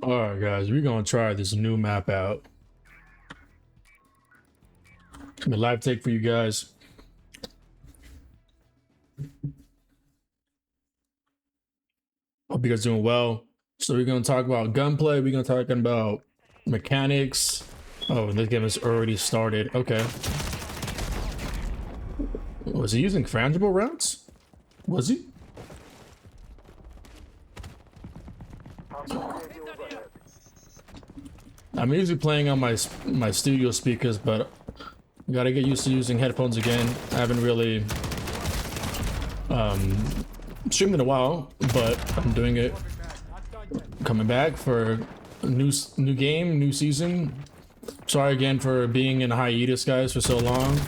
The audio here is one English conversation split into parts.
All right, guys, we're gonna try this new map out. It's a live take for you guys. Hope you guys doing well. So we're gonna talk about gunplay. We're gonna talk about mechanics. Oh, this game has already started. Okay. Was he using frangible rounds? Was he? I'm usually playing on my studio speakers, but gotta get used to using headphones again. I haven't really streamed in a while, but I'm doing it. Coming back for a new game, new season. Sorry again for being in hiatus, guys, for so long.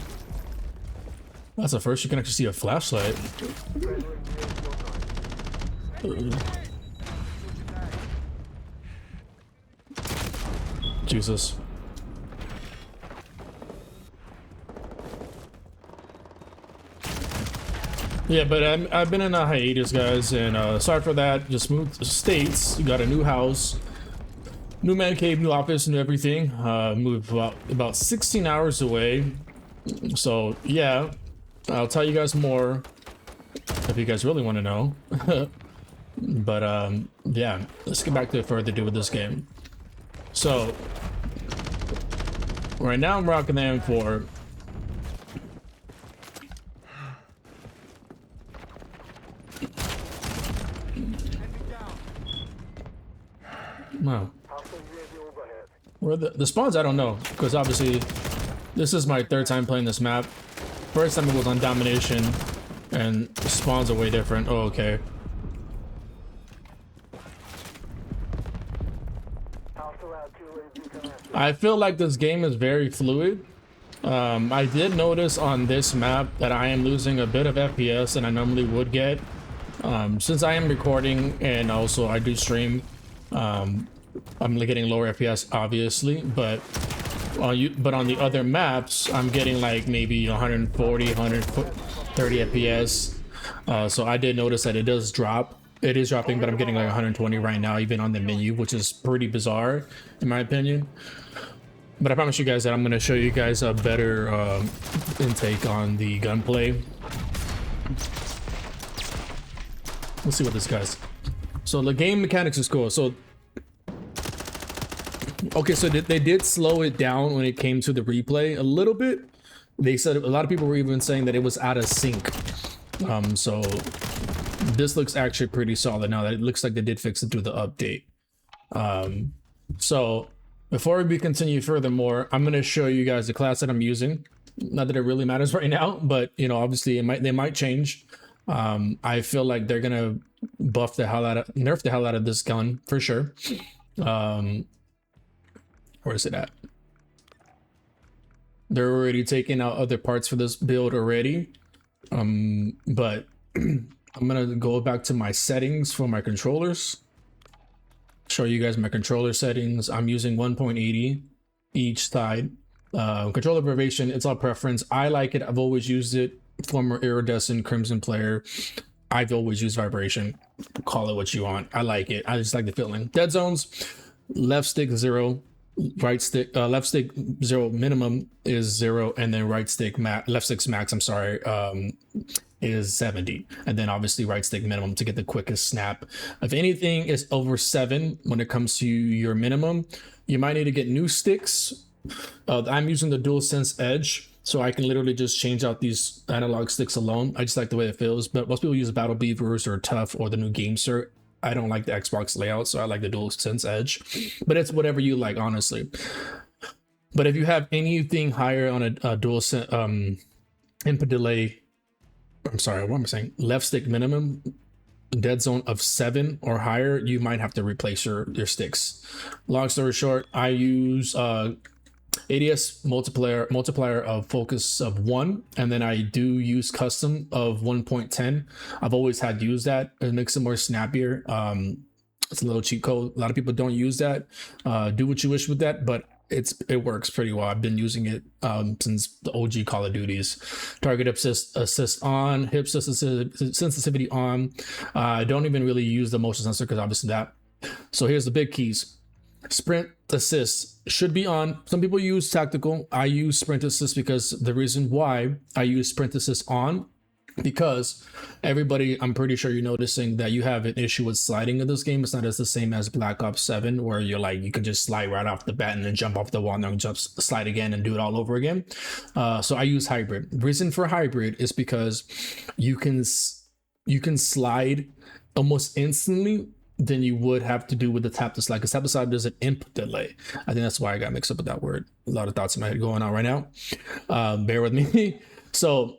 That's the first you can actually see a flashlight. Jesus. Yeah, but I've been in a hiatus, guys, and sorry for that. Just moved to states. Got a new house, new man cave, new office, new everything. Moved about 16 hours away. So yeah, I'll tell you guys more if you guys really want to know. But yeah, let's get back to further ado with this game. So right now I'm rocking the M4. Wow. Where the spawns, I don't know, because obviously this is my third time playing this map. First time it was on domination, and the spawns are way different. Oh, okay. I feel like this game is very fluid. I did notice on this map that I am losing a bit of FPS than I normally would get. Since I am recording and also I do stream, I'm getting lower FPS obviously, but on the other maps I'm getting like maybe 140, 130 FPS. So I did notice that it does drop. It is dropping, but I'm getting like 120 right now, even on the menu, which is pretty bizarre in my opinion. But I promise you guys that I'm going to show you guys a better intake on the gunplay. Let's see what this guy's. So the game mechanics is cool. So okay, so they did slow it down when it came to the replay a little bit. They said a lot of people were even saying that it was out of sync. So this looks actually pretty solid now. That it looks like they did fix it through the update. So before we continue furthermore, I'm going to show you guys the class that I'm using. Not that it really matters right now, but you know, obviously they might change. I feel like they're gonna nerf the hell out of this gun for sure. Where is it at? They're already taking out other parts for this build already. But I'm gonna go back to my settings for my controllers. Show you guys my controller settings. I'm using 1.80 each side. Controller variation, it's all preference. I like it. I've always used it. Former iridescent crimson player. I've always used vibration. Call it what you want. I like it. I just like the feeling. Dead zones, left stick 0, right stick left stick 0 minimum is 0, and then left stick max, I'm sorry, is 70, and then obviously right stick minimum to get the quickest snap. If anything is over 7 when it comes to your minimum, you might need to get new sticks. I'm using the DualSense Edge, so I can literally just change out these analog sticks alone. I just like the way it feels, but most people use Battle Beavers or Tough or the new GameCert. I don't like the Xbox layout, so I like the DualSense Edge, but it's whatever you like, honestly. But if you have anything higher on a DualSense input delay, I'm sorry, what am I saying? Left stick minimum, dead zone of 7 or higher, you might have to replace your sticks. Long story short, I use ADS multiplier of focus of 1, and then I do use custom of 1.10. I've always had used that. It makes it more snappier. It's a little cheat code. A lot of people don't use that. Do what you wish with that, but it works pretty well. I've been using it since the OG Call of Duties. Target assist on, hip sensitivity on. I don't even really use the motion sensor because obviously that. So here's the big keys. Sprint assist should be on. Some people use tactical. I use sprint assist because the reason why I use sprint assist on, because everybody, I'm pretty sure you're noticing that you have an issue with sliding in this game. It's not as the same as Black Ops 7, where you're like, you can just slide right off the bat and then jump off the wall and then jump, slide again and do it all over again. So I use hybrid. The reason for hybrid is because you can slide almost instantly than you would have to do with the tap to slide, because tap to slide there's an input delay. I think that's why I got mixed up with that word. A lot of thoughts in my head going on right now. Bear with me. So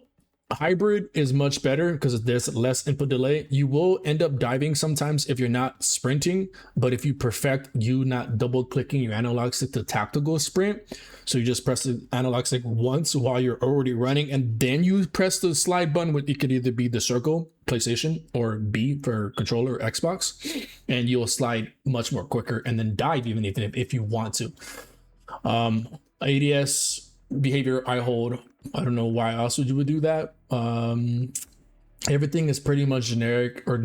hybrid is much better because there's less input delay. You will end up diving sometimes if you're not sprinting, but if you perfect you not double clicking your analog stick to tactical sprint, so you just press the analog stick once while you're already running, and then you press the slide button, which it could either be the circle PlayStation or B for controller or Xbox, and you'll slide much more quicker and then dive even if you want to. ADS behavior I hold. I don't know why else would you would do that. Everything is pretty much generic or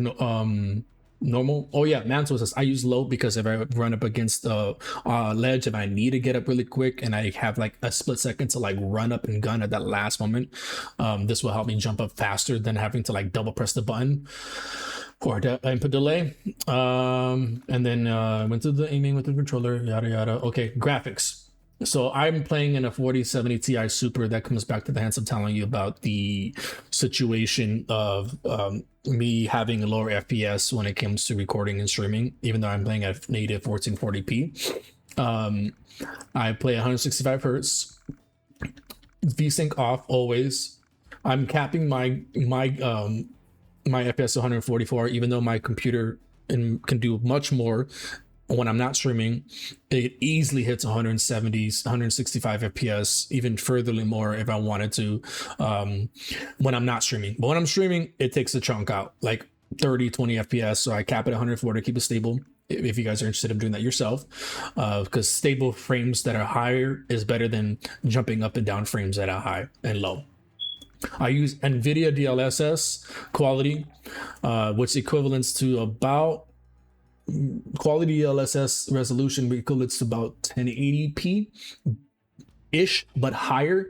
normal. Oh yeah, mantle assist. I use low because if I run up against a ledge and I need to get up really quick and I have like a split second to like run up and gun at that last moment, this will help me jump up faster than having to like double press the button or input delay. And then went to the aiming with the controller, yada yada. Okay, graphics. So I'm playing in a 4070 Ti Super. That comes back to the hands of telling you about the situation of me having a lower FPS when it comes to recording and streaming, even though I'm playing at native 1440p. I play 165 hertz, VSync off always. I'm capping my FPS 144, even though my computer can do much more. When I'm not streaming, it easily hits 170s, 165 FPS, even furtherly more if I wanted to, when I'm not streaming. But when I'm streaming, it takes a chunk out, like 30, 20 FPS. So I cap it at 140 to keep it stable. If you guys are interested in doing that yourself, because stable frames that are higher is better than jumping up and down frames that are high and low. I use NVIDIA DLSS quality, which equivalents to about quality DLSS resolution equates to about 1080p ish, but higher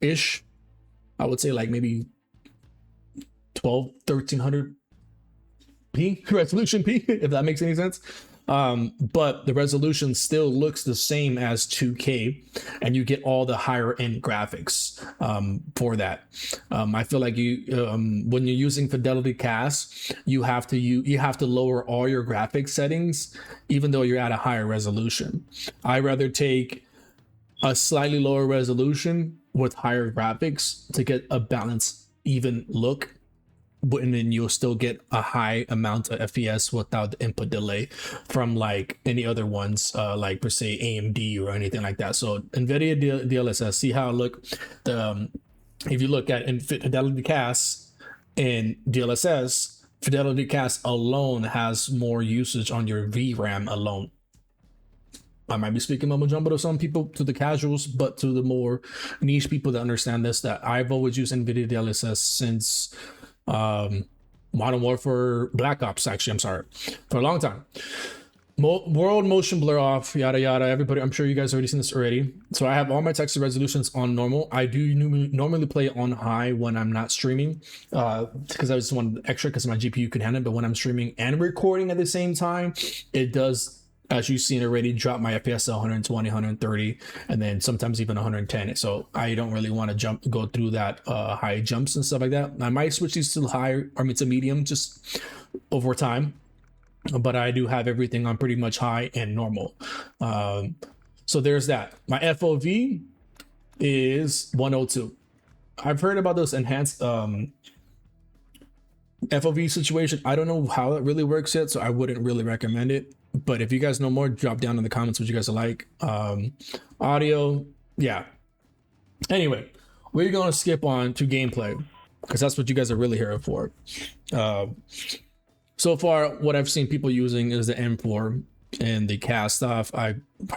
ish. I would say like maybe 1300p resolution p, if that makes any sense. But the resolution still looks the same as 2K, and you get all the higher end graphics for that. I feel like you when you're using fidelity cast, you have to lower all your graphics settings, even though you're at a higher resolution. I rather take a slightly lower resolution with higher graphics to get a balanced, even look, and then you'll still get a high amount of FPS without the input delay from like any other ones, like per se AMD or anything like that. So NVIDIA DLSS, see how it look. If you look at Fidelity Cast and DLSS, Fidelity Cast alone has more usage on your VRAM alone. I might be speaking mumbo jumbo to some people, to the casuals, but to the more niche people that understand this, that I've always used NVIDIA DLSS since Modern Warfare Black Ops, actually, I'm sorry, for a long time. World motion blur off, yada yada. Everybody, I'm sure you guys already seen this already. So I have all my texture resolutions on normal. I do normally play on high when I'm not streaming, because I just want extra because my GPU can handle it. But when I'm streaming and recording at the same time, it does, as you've seen already, drop my FPS to 120, 130, and then sometimes even 110. So I don't really want to go through that high jumps and stuff like that. I might switch these to higher, to medium, just over time. But I do have everything on pretty much high and normal. So there's that. My FOV is 102. I've heard about those enhanced FOV situation. I don't know how it really works yet, so I wouldn't really recommend it. But if you guys know more, drop down in the comments what you guys are like. Audio, yeah. Anyway, we're gonna skip on to gameplay because that's what you guys are really here for. So far, what I've seen people using is the M4 and the cast off. I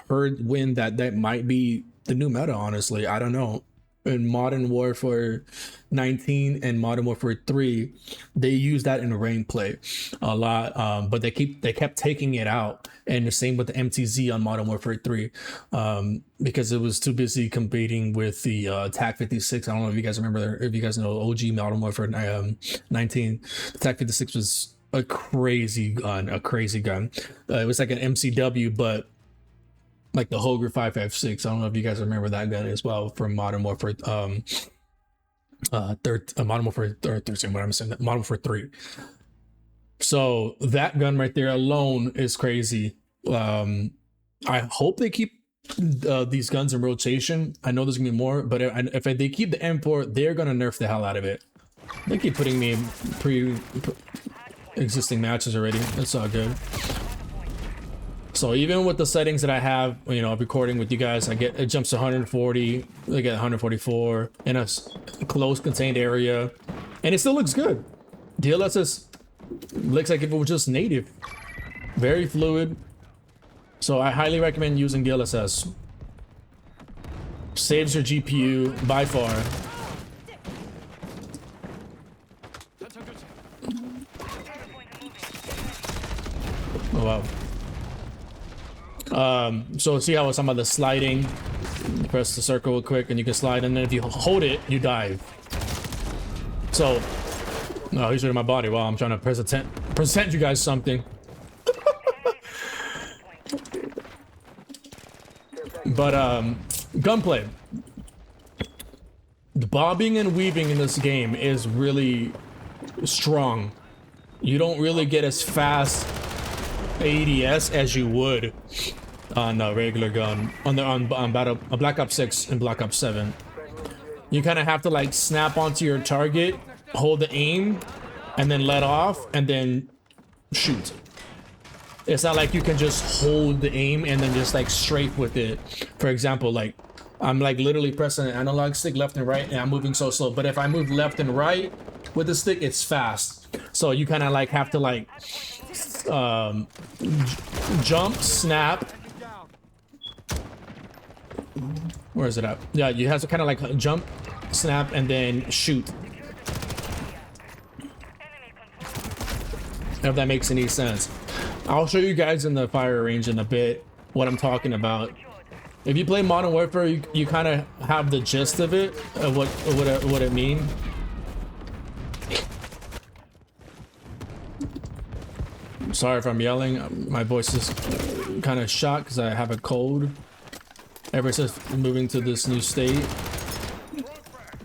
heard that might be the new meta. Honestly, I don't know. in Modern Warfare 19 and Modern Warfare 3, they use that in rank play a lot, but they kept taking it out. And the same with the MTZ on Modern Warfare 3, because it was too busy competing with the TAC 56. I don't know if you guys remember, if you guys know OG Modern Warfare 19. The TAC 56 was a crazy gun. It was like an MCW, but like the Hoger 556. I don't know if you guys remember that gun as well from Modern Warfare Modern Warfare 13, what I'm saying, Modern Warfare 3. So that gun right there alone is crazy. I hope they keep these guns in rotation. I know there's gonna be more, but if they keep the M4, they're gonna nerf the hell out of it. They keep putting me in pre-existing matches already. That's all good. So even with the settings that I have, you know, recording with you guys, it jumps to 140, I get 144 in a close contained area, and it still looks good. DLSS looks like if it was just native, very fluid. So I highly recommend using DLSS. Saves your GPU by far. Oh wow. So see how I was talking about the sliding? You press the circle real quick and you can slide, and then if you hold it, you dive. So, no, he's shooting my body while I'm trying to present you guys something. But gunplay. The bobbing and weaving in this game is really strong. You don't really get as fast ADS as you would on a regular gun on Black Ops 6 and Black Ops 7. You kind of have to like snap onto your target, hold the aim, and then let off, and then shoot. It's not like you can just hold the aim and then just like strafe with it. For example, like I'm like literally pressing an analog stick left and right, and I'm moving so slow. But if I move left and right with the stick, it's fast. So you kind of like have to like jump, snap. Where is it at? Yeah, you have to kind of like jump, snap, and then shoot. If that makes any sense. I'll show you guys in the fire range in a bit what I'm talking about. If you play Modern Warfare, you kind of have the gist of it, of what it means. Sorry if I'm yelling. My voice is kind of shot because I have a cold. Ever since moving to this new state,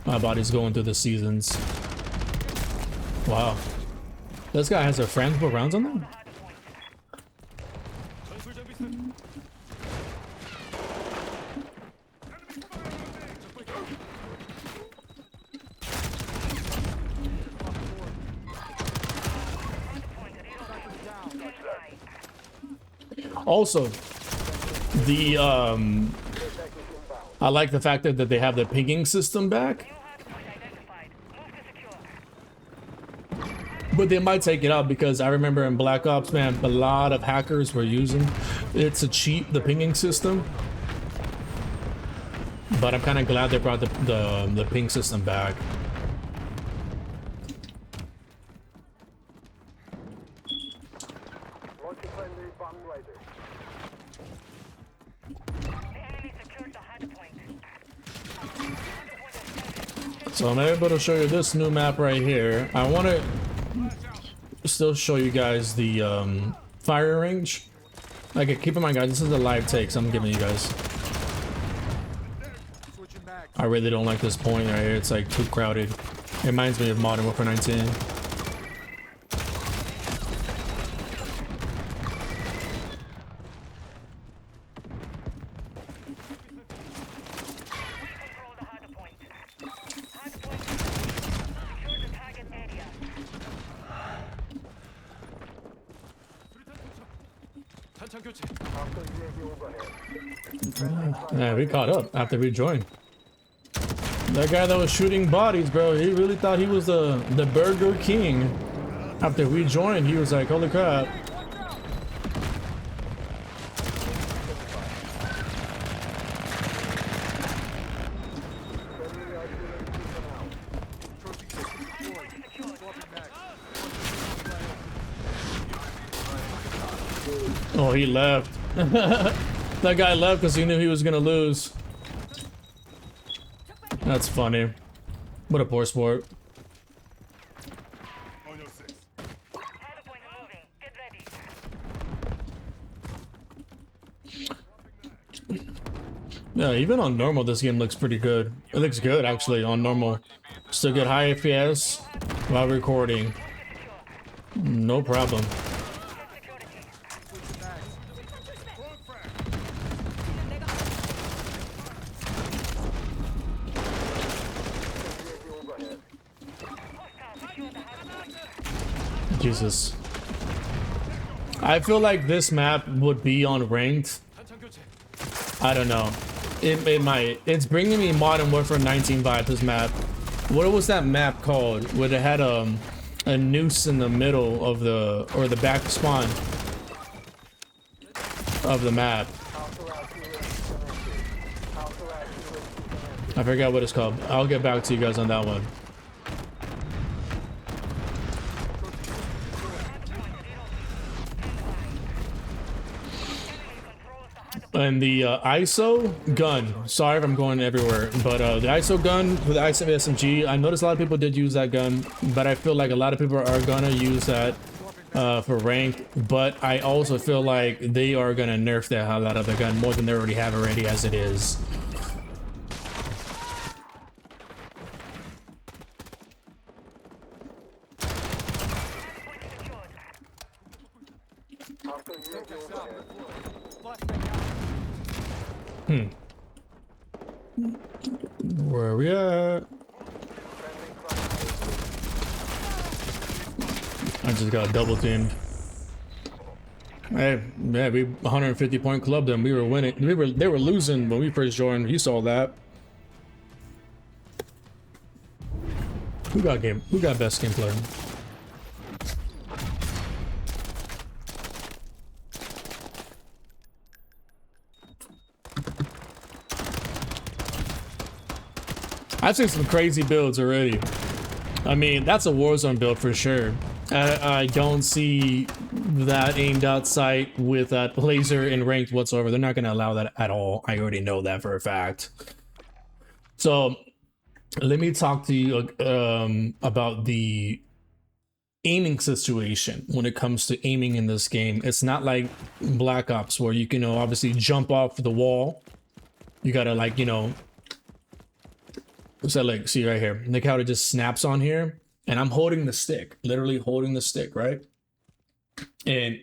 my body's going through the seasons. Wow. This guy has a frangible rounds on them? Also, the I like the fact that they have the pinging system back. But they might take it out because I remember in Black Ops, man, a lot of hackers were using it to cheat the pinging system. But I'm kind of glad they brought the ping system back. So I'm able to show you this new map right here. I want to still show you guys the fire range. Okay, keep in mind, guys, this is a live take, so I'm giving you guys. I really don't like this point right here. It's like too crowded. It reminds me of Modern Warfare 19. Yeah, we caught up after we joined. That guy that was shooting bodies, bro, he really thought he was the Burger King. After we joined, he was like, holy crap. Oh, he left. That guy left because he knew he was gonna lose. That's funny. What a poor sport. Yeah, even on normal, this game looks pretty good. It looks good, actually, on normal. Still get high FPS while recording. No problem. Jesus. I feel like this map would be on ranked. I don't know. It might. It's bringing me Modern Warfare 19 vibes, this map. What was that map called? Where it had a noose in the middle of the, or the back spawn of the map. I forgot what it's called. I'll get back to you guys on that one. And the ISO gun, sorry if I'm going everywhere, but the ISO gun for the ISO SMG, I noticed a lot of people did use that gun, but I feel like a lot of people are gonna use that for rank, but I also feel like they are gonna nerf the hell out of the gun more than they already have as it is. Where are we at? I just got double teamed. Hey, yeah, we 150 point club them. We were winning. They were losing when we first joined. You saw that. Who got best game player? I've seen some crazy builds already. I mean, that's a Warzone build for sure. I don't see that aimed out sight with that laser in ranked whatsoever. They're not going to allow that at all. I already know that for a fact. So let me talk to you about the aiming situation when it comes to aiming in this game. It's not like Black Ops where you can obviously jump off the wall. You gotta, like, you know, what's that, like, see right here, look how it just snaps on here, and I'm holding the stick, literally holding the stick, right? And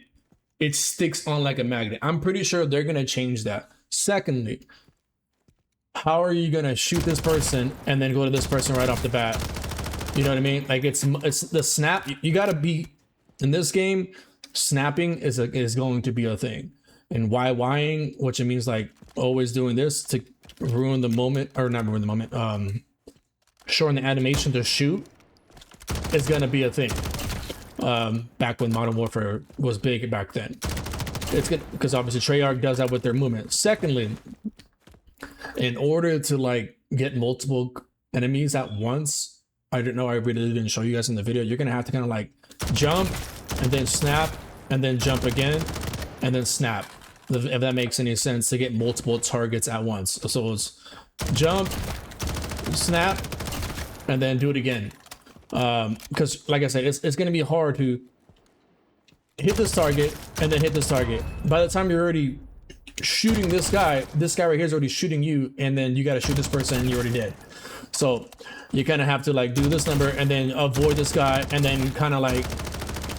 it sticks on like a magnet. I'm pretty sure they're gonna change that. Secondly, how are you gonna shoot this person and then go to this person right off the bat? You know what I mean? Like, it's the snap. You gotta be in this game. Snapping is going to be a thing, and whying, which it means like always doing this to ruin the moment, or not ruin the moment, shorten the animation to shoot, is gonna be a thing. Back when Modern Warfare was big back then, it's good because obviously Treyarch does that with their movement. Secondly, in order to like get multiple enemies at once, I don't know, I really didn't show you guys in the video, you're gonna have to kind of like jump and then snap and then jump again and then snap, if that makes any sense, to get multiple targets at once. So it's jump, snap, and then do it again. Because like I said, it's gonna be hard to hit this target and then hit this target. By the time you're already shooting this guy right here is already shooting you, and then you got to shoot this person and you already did. So you kind of have to like do this number and then avoid this guy and then kind of like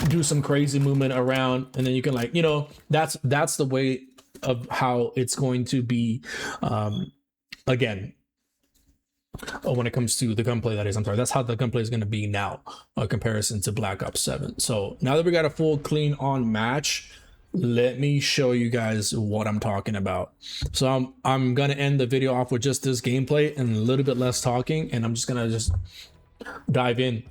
do some crazy movement around, and then you can, like, you know, that's the way of how it's going to be again. When it comes to the gunplay, that is, I'm sorry, that's how the gunplay is going to be now, in comparison to Black Ops 7. So now that we got a full clean on match, let me show you guys what I'm talking about. So I'm gonna end the video off with just this gameplay and a little bit less talking, and I'm just gonna dive in.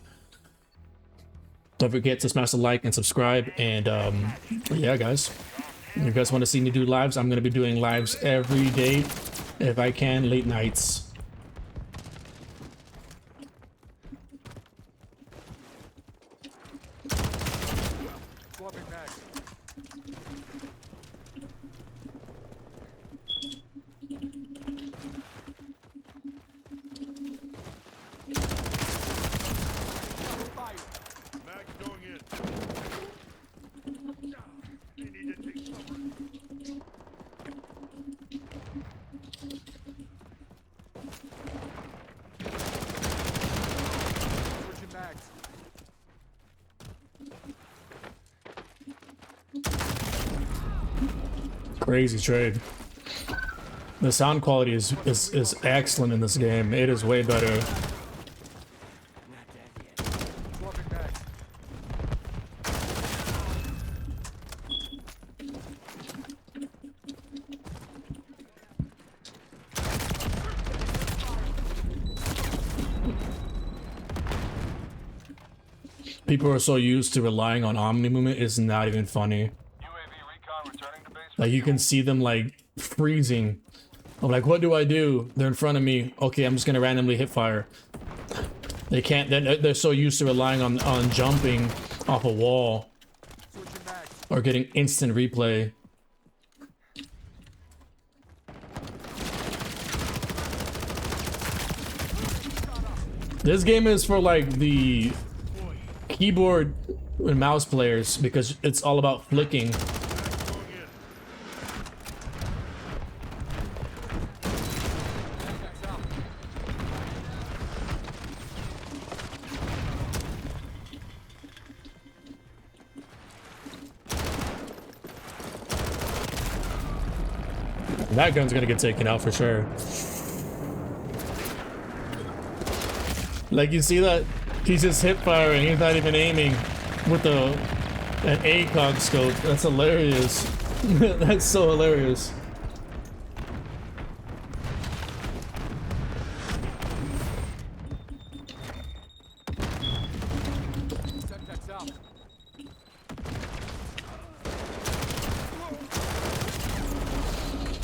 Don't forget to smash the like and subscribe, and yeah, guys, if you guys want to see me do lives, I'm gonna be doing lives every day if I can, late nights. Crazy trade. The sound quality is excellent in this game. It is way better. People are so used to relying on Omni movement, it's not even funny. Like, you can see them like freezing. I'm like, what do I do? They're in front of me. Okay, I'm just gonna randomly hip fire. They can't. They're so used to relying on jumping off a wall or getting instant replay. This game is for like the keyboard and mouse players because it's all about flicking. That gun's gonna get taken out for sure. Like, you see that? He's just hip firing, he's not even aiming with an ACOG scope. That's hilarious. That's so hilarious.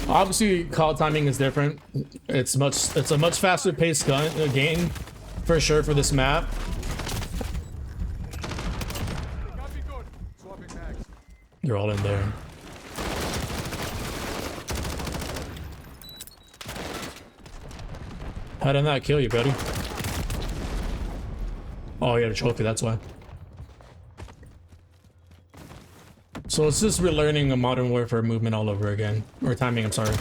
Obviously, call timing is different. It's a much faster paced game, for sure, for this map. You're all in there. How did that kill you, buddy? Oh, you had a trophy, that's why. So it's just relearning a Modern Warfare movement all over again. Or timing, I'm sorry.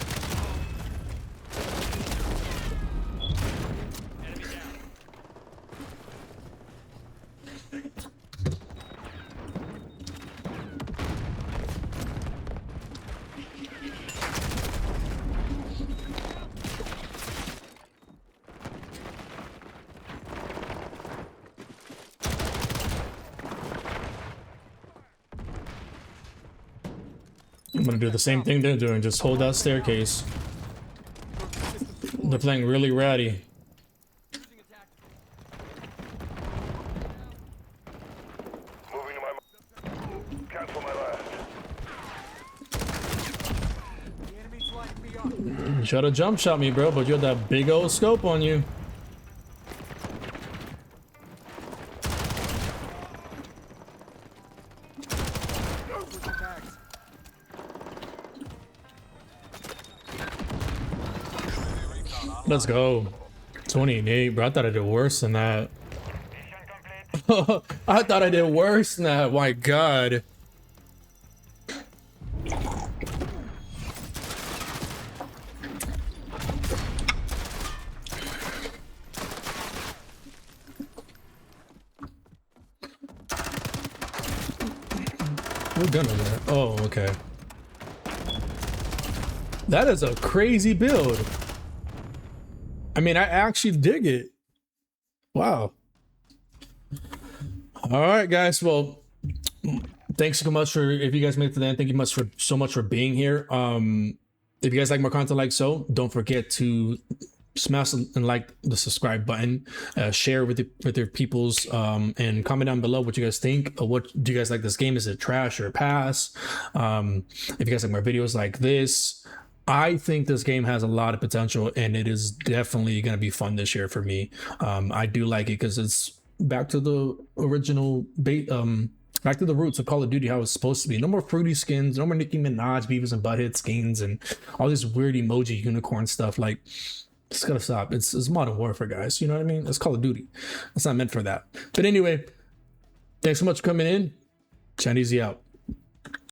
I'm gonna do the same thing they're doing, just hold that staircase. They're playing really ratty. Moving to my cancel my last. You tried to jump shot me, bro, but you had that big old scope on you. Let's go. 28, bro. I thought I did worse than that. I thought I did worse than that. My God. What gun is that? Oh, okay. That is a crazy build. I mean, I actually dig it. Wow. All right, guys. Well, thanks so much for, if you guys made it to the end, thank you so much for being here. If you guys like more content like so, don't forget to smash and like the subscribe button, share with your peoples, and comment down below what you guys think. What do you guys like this game? Is it trash or pass? If you guys like more videos like this, I think this game has a lot of potential, and it is definitely going to be fun this year for me. I do like it because it's back to the original back to the roots of Call of Duty, how it's supposed to be. No more fruity skins, no more Nicki Minaj, Beavis and Butthead skins, and all this weird emoji unicorn stuff. Like, it's gotta stop. It's Modern Warfare, guys. You know what I mean? It's Call of Duty. It's not meant for that. But anyway, thanks so much for coming in. ChanDeezy out.